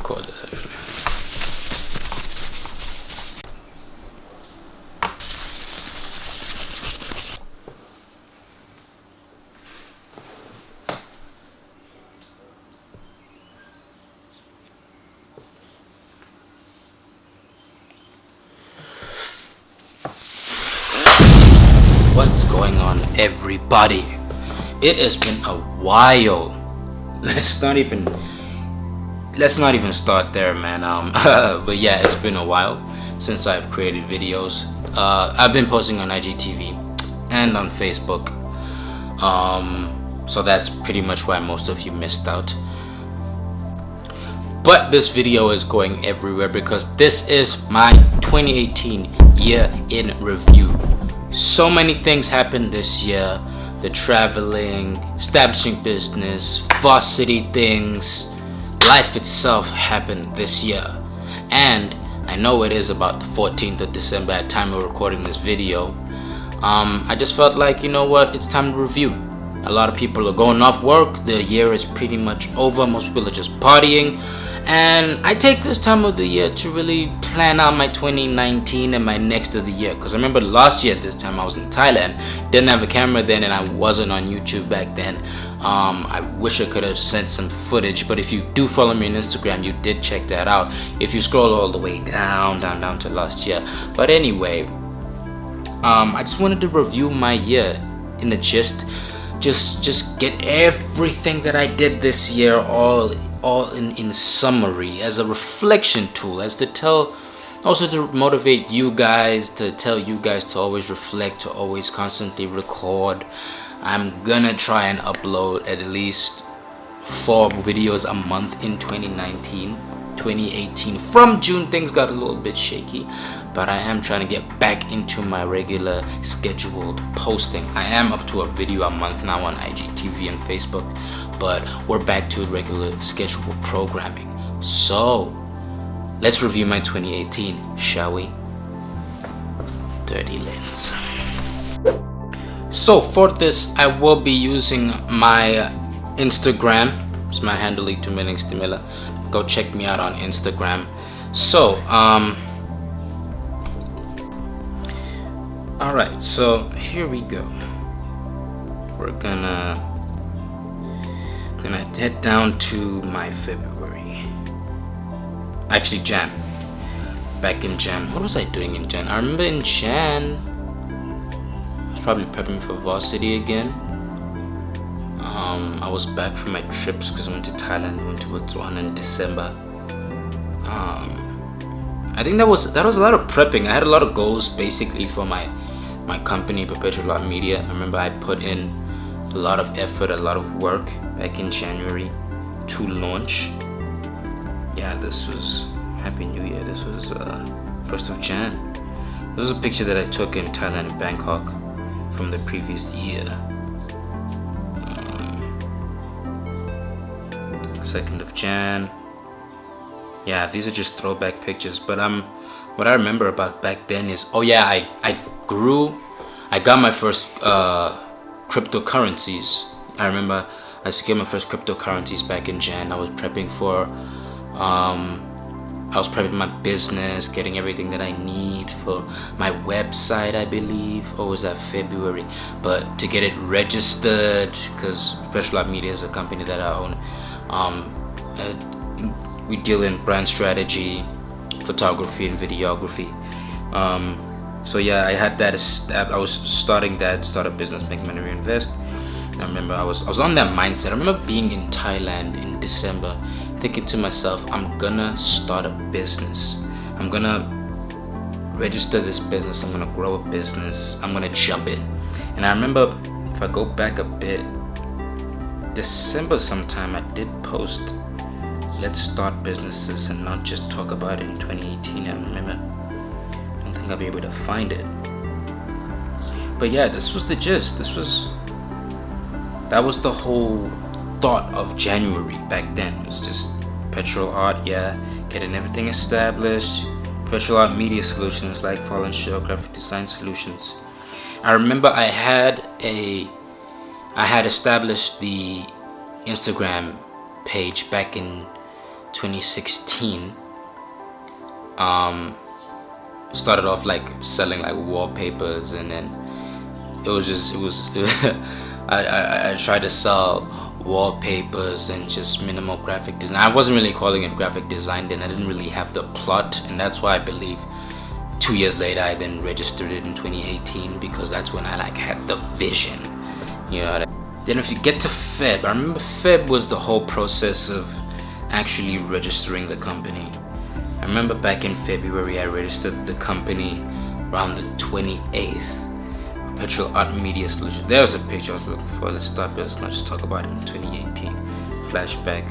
Record this actually. What's going on, everybody? It has been a while. Let's not even start there, man. But yeah, it's been a while since I've created videos. I've been posting on IGTV and on Facebook. So that's pretty much why most of you missed out. But this video is going everywhere because this is my 2018 year in review. So many things happened this year. The traveling, establishing business, varsity things, life itself happened this year. And I know it is about the 14th of December at time of recording this video. I just felt like, you know what, it's time to review. A lot of people are going off work. The year is pretty much over. Most people are just partying. And I take this time of the year to really plan out my 2019 and my next of the year. Because I remember last year at this time I was in Thailand. Didn't have a camera then and I wasn't on YouTube back then. I wish I could have sent some footage. But if you do follow me on Instagram, you did check that out. If you scroll all the way down to last year. But anyway, I just wanted to review my year in the gist. Just get everything that I did this year all in summary, as a reflection tool, as to tell, also to motivate you guys, to tell you guys to always reflect, to always constantly record. I'm gonna try and upload at least 4 videos a month in 2018. From June things got a little bit shaky, but I am trying to get back into my regular scheduled posting. I am up to a video a month now on IGTV and Facebook, but we're back to regular scheduled programming. So let's review my 2018, shall we? Dirty Lens. So for this, I will be using my Instagram. It's my handle, Miller. Go check me out on Instagram. So alright, so here we go. We're gonna head down to my February, actually Jan. Back in Jan, what was I doing in Jan? I remember in Jan I was probably prepping for varsity again. I was back from my trips because I went to Thailand, went to Botswana in December. I think that was a lot of prepping. I had a lot of goals basically for my company, Perpetual Art Media. I remember I put in a lot of effort, a lot of work back in January to launch. Yeah, this was Happy New Year. This was 1st of Jan. This is a picture that I took in Thailand and Bangkok from the previous year. 2nd of Jan. Yeah, these are just throwback pictures, but what I remember about back then is, oh yeah, I got my first cryptocurrencies. I remember I secured my first cryptocurrencies back in Jan. I was prepping my business, getting everything that I need for my website, I believe, or was that February? But to get it registered, because Perpetual Art Media is a company that I own. We deal in brand strategy, photography, and videography. So yeah, I had that. I was starting that, start a business, make money, reinvest. I remember I was on that mindset. I remember being in Thailand in December, thinking to myself, I'm gonna start a business. I'm gonna register this business. I'm gonna grow a business. I'm gonna jump in. And I remember, if I go back a bit, December sometime, I did post, let's start businesses and not just talk about it in 2018. I remember, I don't think I'll be able to find it. But yeah, this was the gist. That was the whole thought of January back then. It's just Perpetual Art, yeah, getting everything established. Perpetual Art Media Solutions, like Fall and Show, graphic design solutions. I remember I had established the Instagram page back in 2016. Started off like selling like wallpapers, and then it was I tried to sell wallpapers and just minimal graphic design. I wasn't really calling it graphic design then. I didn't really have the plot, and that's why I believe 2 years later I then registered it in 2018, because that's when I like had the vision, you know. Then if you get to Feb, I remember Feb was the whole process of actually registering the company. I remember back in February I registered the company around the 28th. Perpetual Art Media Solutions. There was a picture I was looking for. Let's stop it. Let's not just talk about it in 2018. Flashback.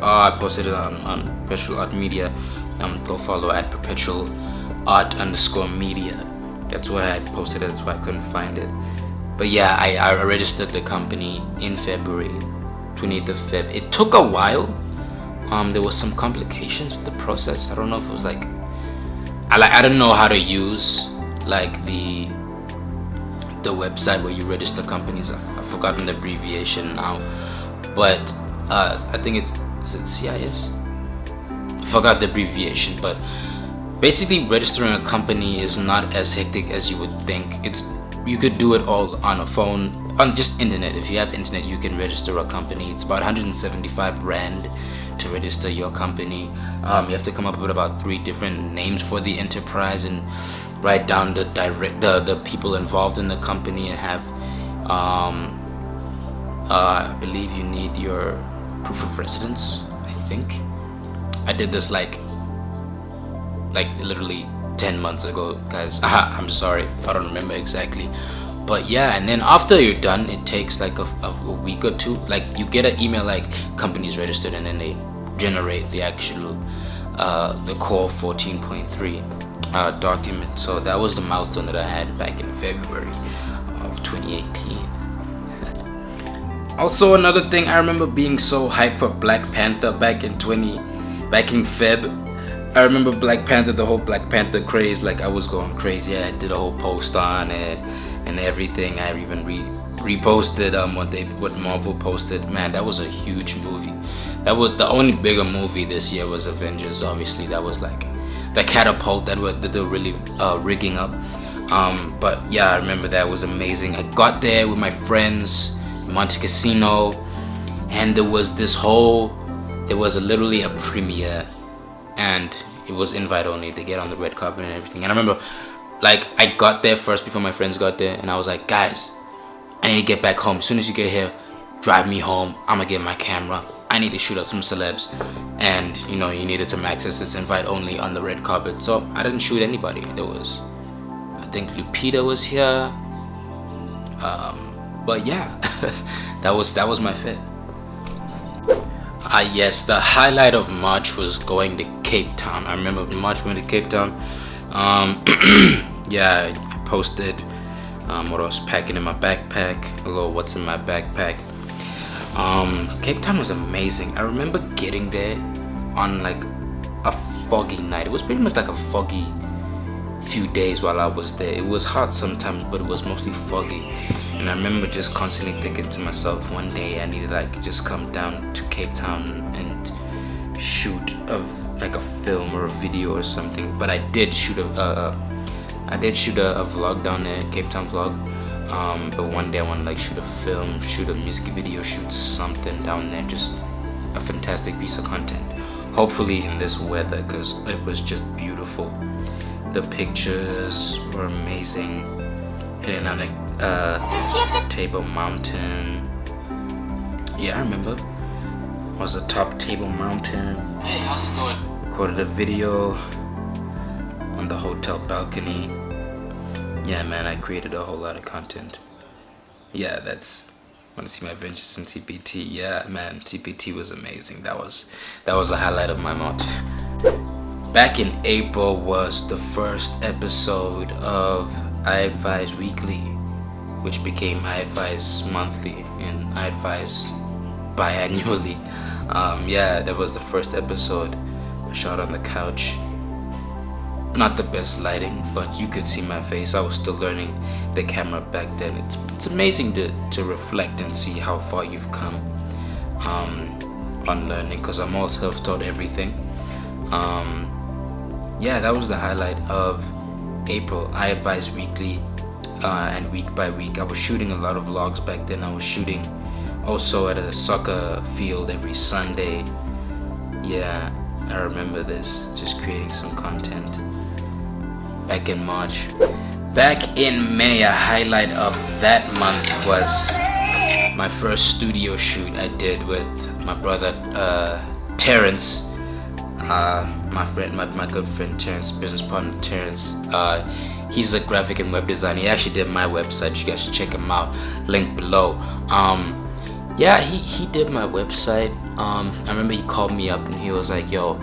I posted it on Perpetual Art Media. Go follow at Perpetual Art_media. That's where I had posted it. That's why I couldn't find it. But yeah, I registered the company in February, 28th of Feb. It took a while. There was some complications with the process. I don't know if it was like I don't know how to use like the website where you register companies. I've forgotten the abbreviation now, but I think is it CIS? I forgot the abbreviation, but basically registering a company is not as hectic as you would think. You could do it all on a phone, on just internet. If you have internet, you can register a company. It's about 175 rand to register your company. You have to come up with about 3 different names for the enterprise and write down the people involved in the company, and have I believe you need your proof of residence. I think I did this like literally 10 months ago, guys. I'm sorry if I don't remember exactly, but yeah. And then after you're done, it takes like a week or 2. Like you get an email like company's registered, and then they generate the actual the core 14.3 document. So that was the milestone that I had back in February of 2018. Also, another thing, I remember being so hyped for Black Panther back in Feb. I remember Black Panther, the whole Black Panther craze. Like I was going crazy. I did a whole post on it and everything. I even reposted what Marvel posted. Man, that was a huge movie. That was the only bigger movie this year was Avengers. Obviously, that was like the catapult that they're really rigging up. But yeah, I remember that was amazing. I got there with my friends, Monte Casino, and there was literally a premiere, and it was invite only to get on the red carpet and everything. And I remember like I got there first before my friends got there, and I was like, guys, I need to get back home. As soon as you get here, drive me home. I'm gonna get my camera. I need to shoot up some celebs. And you needed some access. It's invite only on the red carpet. So I didn't shoot anybody. There was, I think Lupita was here. But yeah, that was my fit. Yes, the highlight of March was going to Cape Town. I remember in March we went to Cape Town. Yeah, I posted what I was packing in my backpack, a little what's in my backpack. Cape Town was amazing. I remember getting there on like a foggy night. It was pretty much like a foggy few days while I was there. It was hot sometimes, but it was mostly foggy. And I remember just constantly thinking to myself, one day I need to like just come down to Cape Town and shoot a film or a video or something. But I did shoot a vlog down there, Cape Town vlog. But one day I want to like shoot a film, shoot a music video, shoot something down there, just a fantastic piece of content. Hopefully in this weather, because it was just beautiful. The pictures were amazing. Hitting on Table Mountain. Yeah, I remember. I was atop Table Mountain. Hey, how's it going? Recorded a video on the hotel balcony. Yeah, man, I created a whole lot of content. Yeah, want to see my adventures in TPT. Yeah, man, TPT was amazing. That was a highlight of my month. Back in April was the first episode of I Advise Weekly, which became I Advise Monthly and I Advise biannually. Yeah, that was the first episode. I shot on the couch. Not the best lighting, but you could see my face. I was still learning the camera back then. It's amazing to reflect and see how far you've come. on learning, because I'm all self-taught everything. Yeah, that was the highlight of April. I advise weekly and week by week. I was shooting a lot of vlogs back then. I was shooting also at a soccer field every Sunday. Yeah, I remember this, just creating some content back in March. Back in May, a highlight of that month was my first studio shoot I did with my brother Terrence, my good friend Terrence, business partner Terrence. He's a graphic and web designer. He actually did my website. You guys should check him out. Link below. Yeah, he did my website. I remember he called me up and he was like, yo,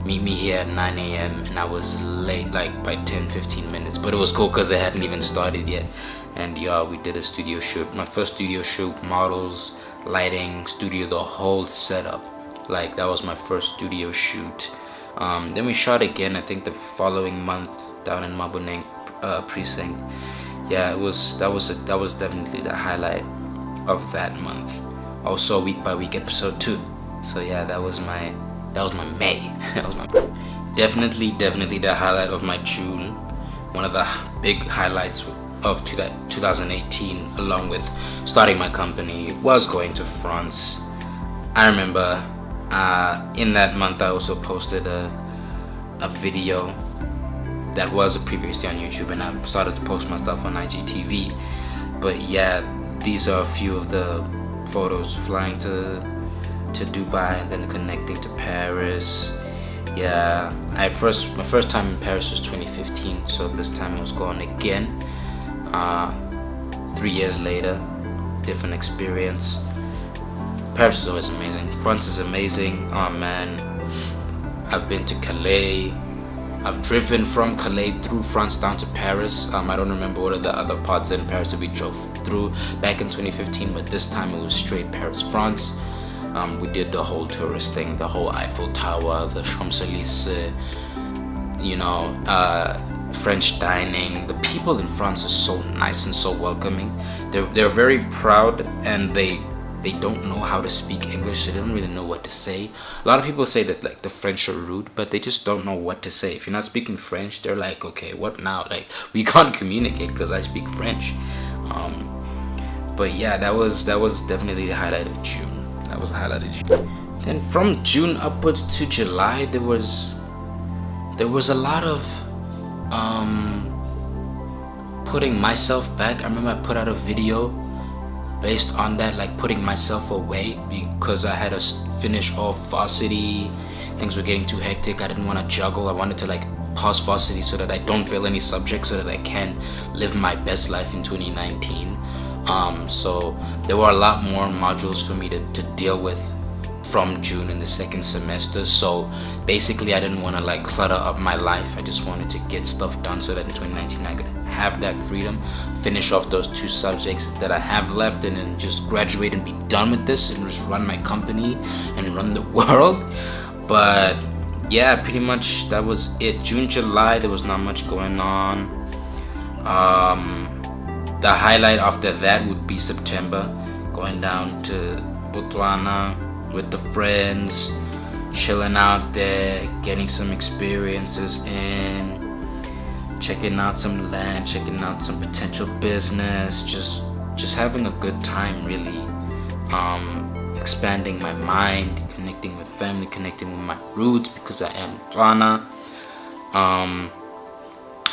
meet me here at 9 a.m. and I was late like by 10-15 minutes, but it was cool because they hadn't even started yet. And yeah, we did a studio shoot, my first studio shoot, models, lighting, studio, the whole setup. Like, that was my first studio shoot. Then we shot again, I think the following month, down in Maboneng precinct. Yeah, that was definitely the highlight of that month. Also week by week episode 2. So yeah, that was my May. That was my definitely the highlight of my June. One of the big highlights of 2018, along with starting my company, was going to France. I remember in that month I also posted a video that was previously on YouTube, and I started to post my stuff on IGTV. But yeah, these are a few of the photos flying to Dubai and then connecting to Paris. Yeah, my first time in Paris was 2015, so this time I was going again. 3 years later, different experience. Paris is always amazing. France is amazing. Oh man, I've been to Calais. I've driven from Calais through France down to Paris. I don't remember what are the other parts in Paris that we drove through back in 2015, but this time it was straight Paris, France. We did the whole tourist thing, the whole Eiffel Tower, the Champs-Élysées, French dining. The people in France are so nice and so welcoming. They're very proud, and they don't know how to speak English, so they don't really know what to say. A lot of people say that like the French are rude, but they just don't know what to say. If you're not speaking French, they're like, okay, what now? Like, we can't communicate because I speak French. But yeah, that was definitely the highlight of June. That was the highlight of June. Then from June upwards to July, there was a lot of putting myself back. I remember I put out a video based on that, like putting myself away, because I had to finish off varsity. Things were getting too hectic. I didn't want to juggle. I wanted to like pass varsity so that I don't fail any subjects, so that I can live my best life in 2019. So there were a lot more modules for me to deal with from June in the second semester. So basically I didn't want to like clutter up my life. I just wanted to get stuff done so that in 2019 I could have that freedom, finish off those 2 subjects that I have left, and then just graduate and be done with this and just run my company and run the world. But yeah, pretty much that was it. June, July, there was not much going on. The highlight after that would be September, going down to Botswana with the friends, chilling out there, getting some experiences in, checking out some land, checking out some potential business, just having a good time, really. Expanding my mind, connecting with family, connecting with my roots, because I am Tswana,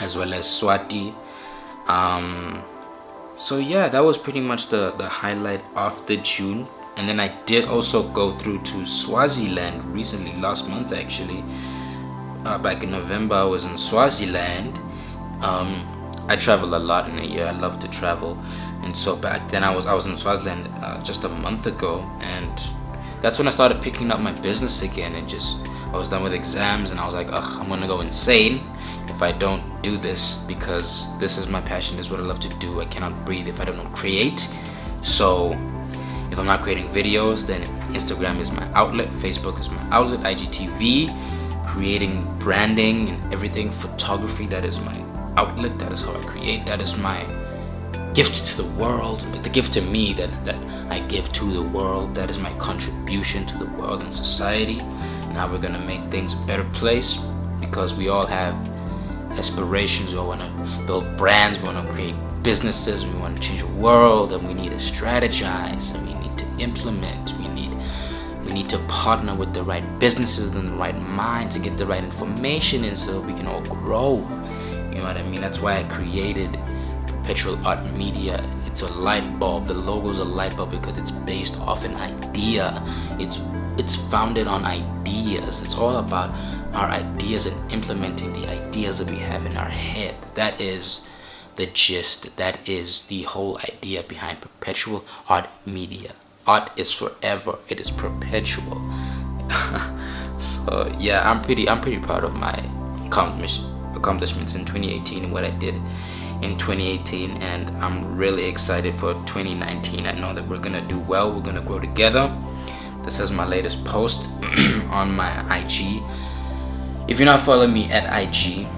as well as Swati. So yeah, that was pretty much the highlight of the June. And then I did also go through to Swaziland recently, last month actually. Back in November I was in Swaziland. I travel a lot in a year. I love to travel, and so back then I was in Swaziland just a month ago, and that's when I started picking up my business again. And I was done with exams, and I was like, ugh, I'm gonna go insane if I don't do this, because this is my passion. This is what I love to do. I cannot breathe if I don't create. So if I'm not creating videos, then Instagram is my outlet, Facebook is my outlet, IGTV, creating branding and everything, photography, that is my outlet. That is how I create. That is my gift to the world, the gift to me that I give to the world. That is my contribution to the world and society. Now we're gonna make things a better place, because we all have aspirations. We all want to build brands, we want to create businesses, we want to change the world, and we need to strategize, and we need to implement, we need to partner with the right businesses and the right minds and get the right information in, so we can all grow. You know what I mean? That's why I created Perpetual Art Media. It's a light bulb. The logo is a light bulb because it's based off an idea. It's founded on ideas. It's all about our ideas and implementing the ideas that we have in our head. That is the gist. That is the whole idea behind Perpetual Art Media. Art is forever. It is perpetual. So yeah, I'm pretty proud of my accomplishments in 2018 and what I did in 2018, and I'm really excited for 2019. I know that we're gonna do well. We're gonna grow together. This is my latest post on my IG. If you're not following me at IG,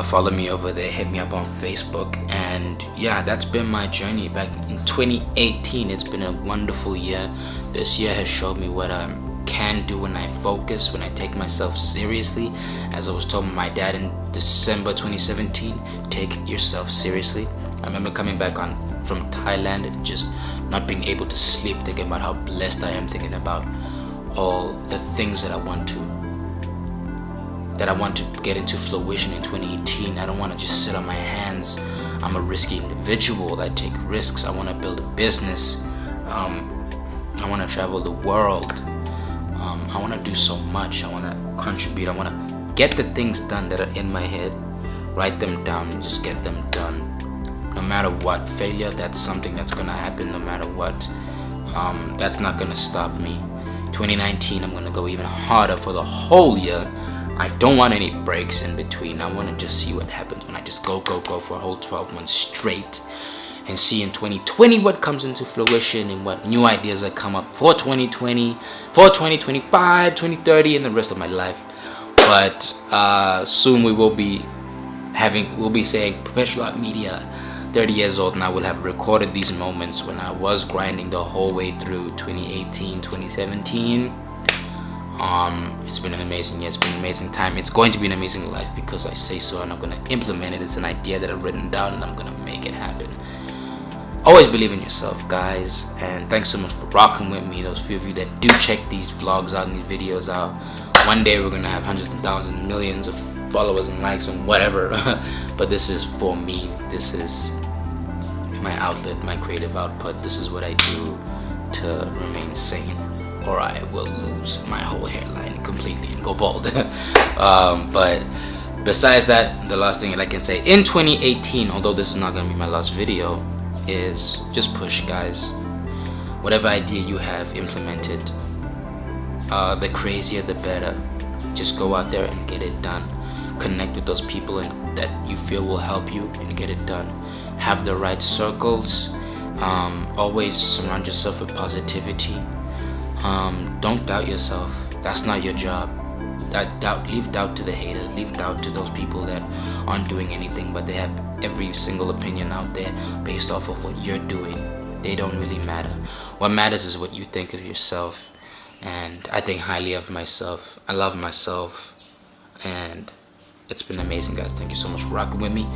follow me over there. Hit me up on Facebook. And yeah, that's been my journey back in 2018. It's been a wonderful year. This year has showed me what I can do when I focus, when I take myself seriously. As I was told my dad in December 2017, take yourself seriously. I remember coming back from Thailand and just not being able to sleep, thinking about how blessed I am, thinking about all the things that I want to get into fruition in 2018. I don't want to just sit on my hands. I'm a risky individual. I take risks. I want to build a business. I want to travel the world. I want to do so much. I want to contribute. I want to get the things done that are in my head, write them down, and just get them done. No matter what, failure, that's something that's gonna happen. No matter what, that's not gonna stop me. 2019, I'm gonna go even harder for the whole year. I don't want any breaks in between. I want to just see what happens when I just go for a whole 12 months straight, and see in 2020 what comes into fruition and what new ideas that come up for 2020, for 2025, 2030, and the rest of my life. But soon we'll be saying Perpetual Art Media 30 years old, and I will have recorded these moments when I was grinding the whole way through 2018, 2017. It's been an amazing year. It's been an amazing time. It's going to be an amazing life because I say so, and I'm going to implement it. It's an idea that I've written down, and I'm going to make it happen. Always believe in yourself, guys, and thanks so much for rocking with me. Those few of you that do check these vlogs out and these videos out. One day we're going to have hundreds and thousands, millions of followers and likes and whatever. But this is for me. This is my outlet, my creative output. This is what I do to remain sane, or I will lose my whole hairline completely and go bald. But besides that, the last thing that I can say in 2018, although this is not going to be my last video, is just push, guys. Whatever idea you have, implemented. The crazier the better. Just go out there and get it done. Connect with those people that you feel will help you and get it done. Have the right circles. Always surround yourself with positivity. Don't doubt yourself. That's not your job. Leave doubt to the haters. Leave doubt to those people that aren't doing anything, but they have every single opinion out there based off of what you're doing. They don't really matter. What matters is what you think of yourself, and I think highly of myself. I love myself, and it's been amazing, guys. Thank you so much for rocking with me.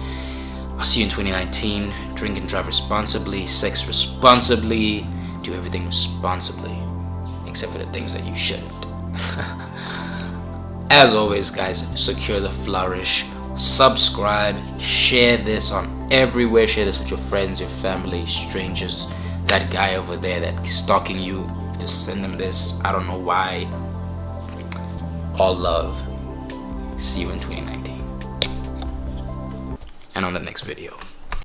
I'll see you in 2019. Drink and drive responsibly, sex responsibly, do everything responsibly, except for the things that you shouldn't. As always, guys, secure the flourish. Subscribe, share this on everywhere. Share this with your friends, your family, strangers. That guy over there that's stalking you, just send them this. I don't know why. All love. See you in 2019 and on the next video.